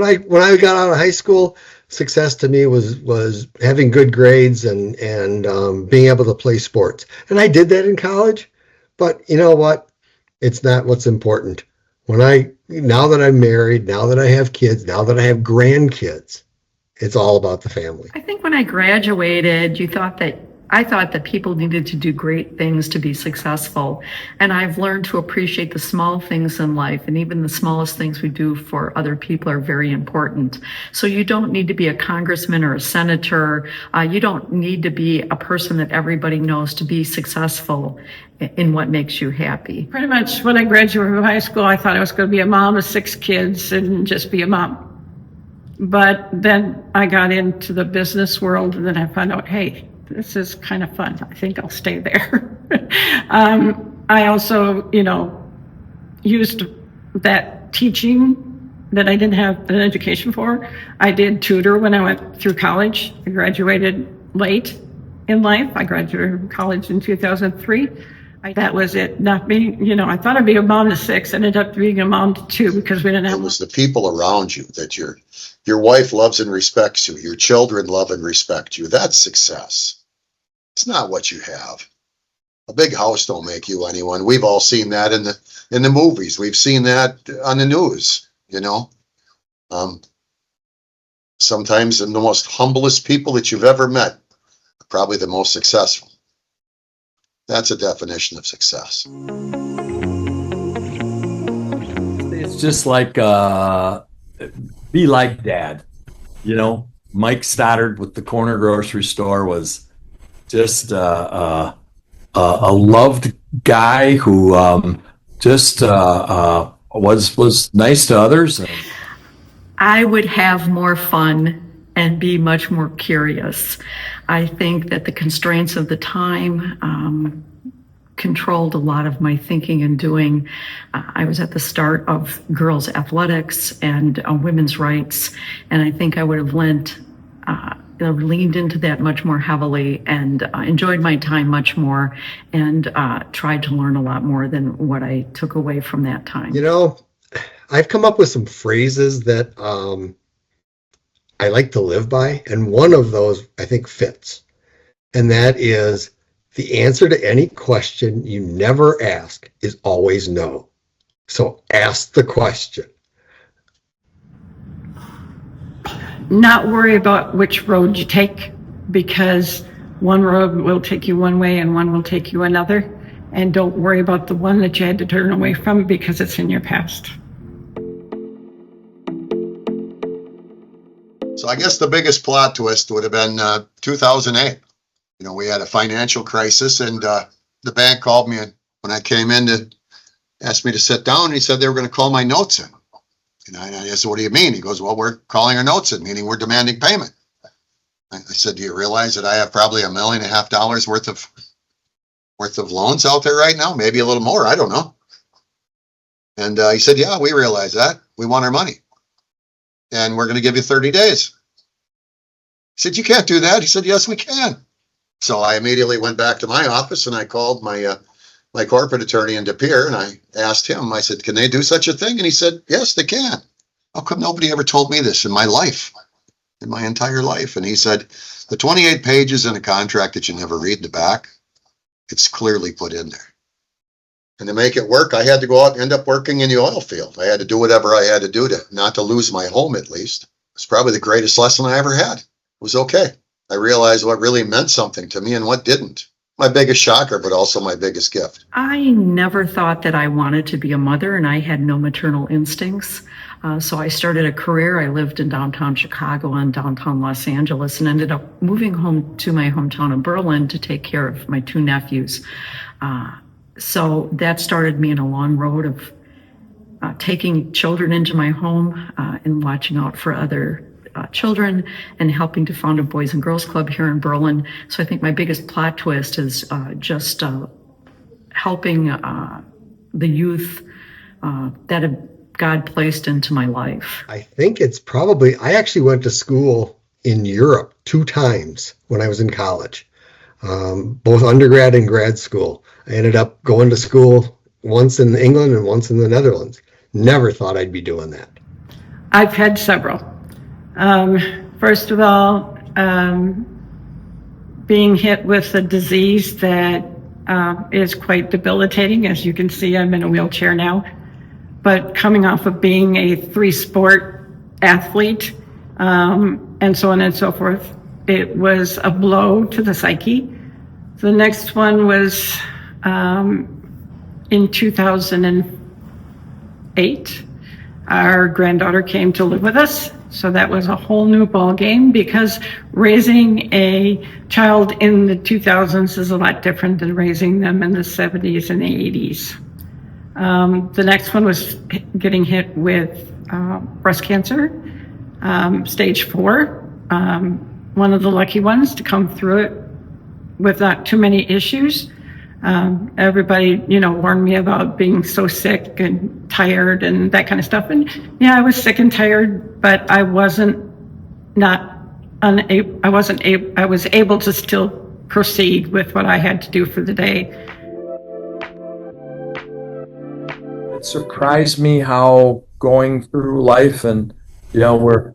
when I got out of high school, success to me was having good grades and being able to play sports. And I did that in college, but you know what? It's not what's important. Now that I'm married, now that I have kids, now that I have grandkids, it's all about the family. I think when I graduated, I thought that people needed to do great things to be successful. And I've learned to appreciate the small things in life, and even the smallest things we do for other people are very important. So you don't need to be a congressman or a senator. You don't need to be a person that everybody knows to be successful in what makes you happy. Pretty much when I graduated from high school, I thought I was going to be a mom of 6 kids and just be a mom. But then I got into the business world, and then I found out, hey, this is kind of fun. I think I'll stay there. I also, used that teaching that I didn't have an education for. I did tutor when I went through college. I graduated late in life. I graduated from college in 2003. That was it. Not being, I thought I'd be a mom to 6. Ended up being a mom to 2 because we didn't have. It was the people around you that your wife loves and respects you. Your children love and respect you. That's success. It's not what you have. A big house don't make you anyone. We've all seen that in the movies. We've seen that on the news. Sometimes the most humblest people that you've ever met are probably the most successful. That's a definition of success. It's just like be like Dad. Mike Stoddard with the corner grocery store was just a loved guy who was nice to others. I would have more fun and be much more curious. I think that the constraints of the time controlled a lot of my thinking and doing. I was at the start of girls' athletics and women's rights, and I think I would have leaned into that much more heavily and enjoyed my time much more and tried to learn a lot more than what I took away from that time. I've come up with some phrases that I like to live by, and one of those I think fits, and that is the answer to any question you never ask is always no. So ask the question. Not worry about which road you take, because one road will take you one way and one will take you another. And don't worry about the one that you had to turn away from because it's in your past. So I guess the biggest plot twist would have been 2008. We had a financial crisis, and the bank called me when I came in to ask me to sit down. He said they were going to call my notes in. And I said, what do you mean? He goes, well, we're calling our notes in, meaning we're demanding payment. I said, do you realize that I have probably $1.5 million worth of loans out there right now? Maybe a little more. I don't know. And he said, yeah, we realize that. We want our money. And we're going to give you 30 days. I said, you can't do that. He said, yes, we can. So I immediately went back to my office and I called my corporate attorney in De Pere, and I asked him, I said, can they do such a thing? And he said, yes, they can. How come nobody ever told me this in my life, in my entire life? And he said, the 28 pages in a contract that you never read the back, it's clearly put in there. And to make it work, I had to go out and end up working in the oil field. I had to do whatever I had to do not to lose my home, at least. It's probably the greatest lesson I ever had. It was okay. I realized what really meant something to me and what didn't. My biggest shocker, but also my biggest gift. I never thought that I wanted to be a mother, and I had no maternal instincts. So I started a career. I lived in downtown Chicago and downtown Los Angeles and ended up moving home to my hometown of Berlin to take care of my 2 nephews. So that started me in a long road of taking children into my home and watching out for other children and helping to found a Boys and Girls Club here in Berlin. So I think my biggest plot twist is just helping the youth that God placed into my life. I think it's probably, I actually went to school in Europe 2 times when I was in college, both undergrad and grad school. I ended up going to school once in England and once in the Netherlands. Never thought I'd be doing that. I've had several. First of all, being hit with a disease that is quite debilitating. As you can see, I'm in a wheelchair now. But coming off of being a 3-sport athlete, and so on and so forth, it was a blow to the psyche. The next one was in 2008. Our granddaughter came to live with us. So that was a whole new ball game, because raising a child in the 2000s is a lot different than raising them in the 70s and the 80s. The next one was getting hit with breast cancer, stage 4. One of the lucky ones to come through it with not too many issues. Everybody, warned me about being so sick and tired and that kind of stuff. And yeah, I was sick and tired, but I was able to still proceed with what I had to do for the day. It surprised me how going through life, and we're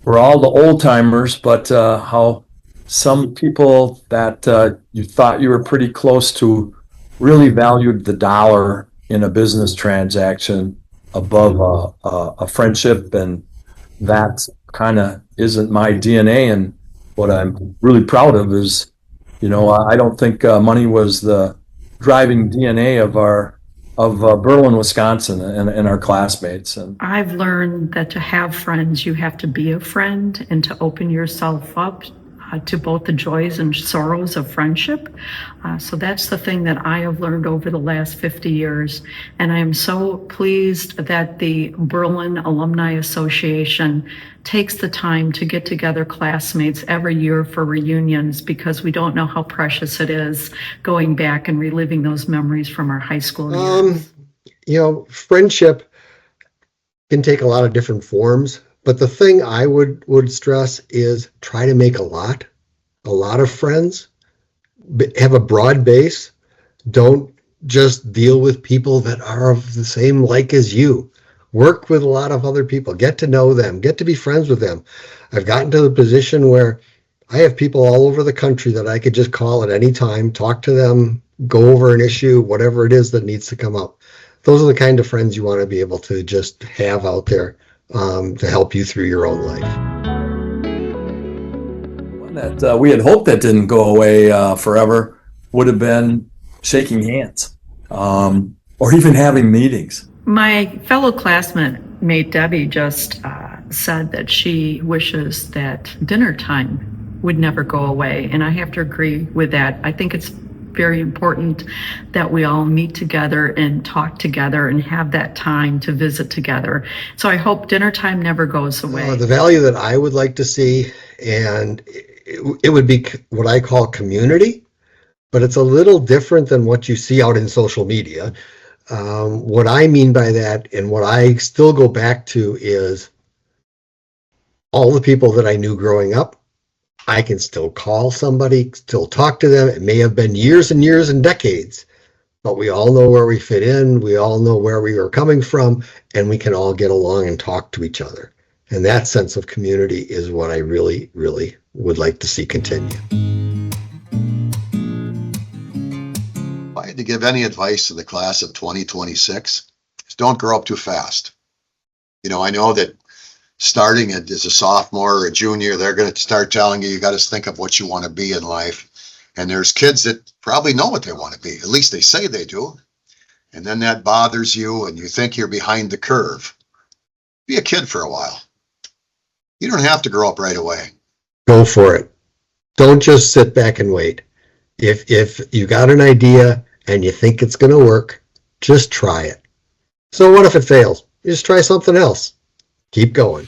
all the old timers, but how some people that you thought you were pretty close to really valued the dollar in a business transaction above a friendship, and that kind of isn't my DNA. And what I'm really proud of is, I don't think money was the driving DNA of Berlin, Wisconsin, and our classmates. And I've learned that to have friends, you have to be a friend and to open yourself up to both the joys and sorrows of friendship. So that's the thing that I have learned over the last 50 years. And I am so pleased that the Berlin Alumni Association takes the time to get together classmates every year for reunions, because we don't know how precious it is going back and reliving those memories from our high school years. Friendship can take a lot of different forms. But the thing I would stress is try to make a lot of friends, have a broad base. Don't just deal with people that are of the same like as you. Work with a lot of other people, get to know them, get to be friends with them. I've gotten to the position where I have people all over the country that I could just call at any time, talk to them, go over an issue, whatever it is that needs to come up. Those are the kind of friends you want to be able to just have out there. To help you through your own life. One that we had hoped that didn't go away forever would have been shaking hands, or even having meetings. My fellow classmate Debbie just said that she wishes that dinner time would never go away, and I have to agree with that. I think it's very important that we all meet together and talk together and have that time to visit together. So I hope dinner time never goes away. The value that I would like to see, and it would be what I call community, but it's a little different than what you see out in social media. What I mean by that, and what I still go back to, is all the people that I knew growing up. I can still call somebody, still talk to them. It may have been years and years and decades, but we all know where we fit in. We all know where we are coming from, and we can all get along and talk to each other. And that sense of community is what I really, really would like to see continue. If I had to give any advice to the class of 2026, is don't grow up too fast. I know that starting as a sophomore or a junior, they're going to start telling you got to think of what you want to be in life. And there's kids that probably know what they want to be. At least they say they do. And then that bothers you and you think you're behind the curve. Be a kid for a while. You don't have to grow up right away. Go for it. Don't just sit back and wait. If you got an idea and you think it's going to work, just try it. So what if it fails? You just try something else. Keep going.